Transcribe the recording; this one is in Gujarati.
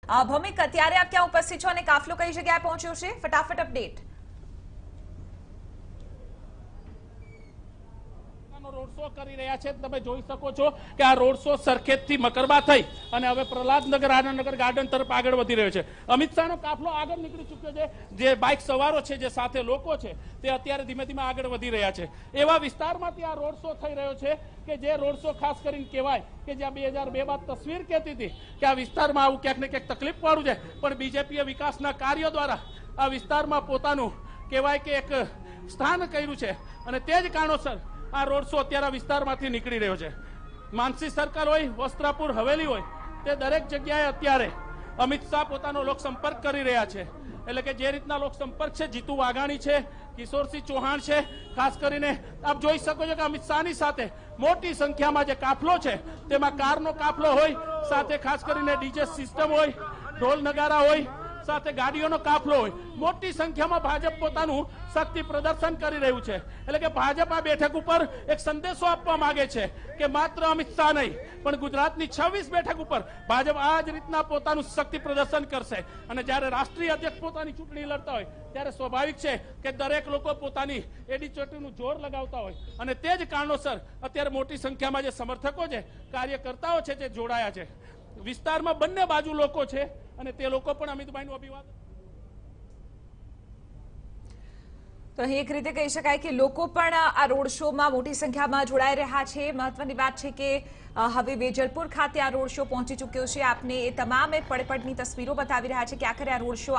ભૌમિક, અત્યારે આપ ક્યાં ઉપસ્થિત છો અને કાફલો કઈ જગ્યાએ પહોંચ્યો છે? ફટાફટ અપડેટ. રોડ શો કરી રહ્યા છે. તમે જોઈ શકો છો કે આ રોડ શો સરખેજથી મકરબા થઈ અને હવે પ્રહલાદનગર આનંદનગર ગાર્ડન તરફ આગળ વધી રહ્યો છે. અમિત શાહનો કાફલો આગળ નીકળી ચૂક્યો છે. જે બાઇક સવારો છે, જે સાથે લોકો છે, તે અત્યારે ધીમે ધીમે આગળ વધી રહ્યા છે. એવા વિસ્તારમાંથી આ રોડ શો થઈ રહ્યો છે કે જે રોડ શો ખાસ કરીને કહેવાય કે જ્યાં 2002 બાદ તસવીર કહેતી હતી કે આ વિસ્તારમાં આવું ક્યાંક ને ક્યાંક તકલીફ વાળું છે, પણ બીજેપીએ વિકાસના કાર્યો દ્વારા આ વિસ્તારમાં પોતાનું કહેવાય કે એક સ્થાન કર્યું છે અને તે જ કારણોસર આ રોડ શો અત્યારે વિસ્તારમાંથી નીકળી રહ્યો છે. માનસી સર્કલ હોય, વસ્ત્રાપુર હવેલી હોય, તે દરેક જગ્યાએ અત્યારે અમિત શાહ પોતાનો લોક સંપર્ક કરી રહ્યા છે. એટલે કે જે રીતના લોક સંપર્ક છે, જીતુ વાઘાણી છે, કિશોરસિંહ ચૌહાણ છે, ખાસ કરીને આપ જોઈ શકો છો કે અમિત શાહની સાથે મોટી સંખ્યામાં જે કાફલો છે તેમાં કારનો કાફલો હોય, સાથે ખાસ કરીને ડીજે સિસ્ટમ હોય, ઢોલ નગારા હોય, સાથે ગાડીઓનો કાફલો હોય. મોટી સંખ્યામાં ભાજપ પોતાનું શક્તિ પ્રદર્શન કરી રહ્યું છે. એટલે કે ભાજપ આ બેઠક ઉપર એક સંદેશો આપવા માંગે છે કે માત્ર અમિત શાહ નહીં, પણ ગુજરાતની 26 બેઠક ઉપર ભાજપ આ જ રીતના પોતાનું શક્તિ પ્રદર્શન કરશે. અને જ્યારે રાષ્ટ્રીય અધ્યક્ષ પોતાની ચૂંટણી લડતા હોય ત્યારે સ્વાભાવિક છે કે દરેક લોકો પોતાની એડી ચોટીનું જોર લગાવતા હોય અને તે જ કારણોસર અત્યારે મોટી સંખ્યામાં જે સમર્થકો છે, કાર્યકર્તાઓ છે, જે જોડાયા છે. વિસ્તારમાં બંને બાજુ લોકો છે અને તે લોકો પણ અમિતભાઈનું અભિવાદન. તો અહીં એક રીતે કહી શકાય કે લોકો પણ આ રોડ શોમાં મોટી સંખ્યામાં જોડાઈ રહ્યા છે. મહત્વની વાત છે કે હવે વેજલપુર ખાતે આ રોડ શો પહોંચી ચૂક્યો છે. આપને એ તમામ પડપડની તસવીરો બતાવી રહ્યા છે કે આખરે આ રોડ શો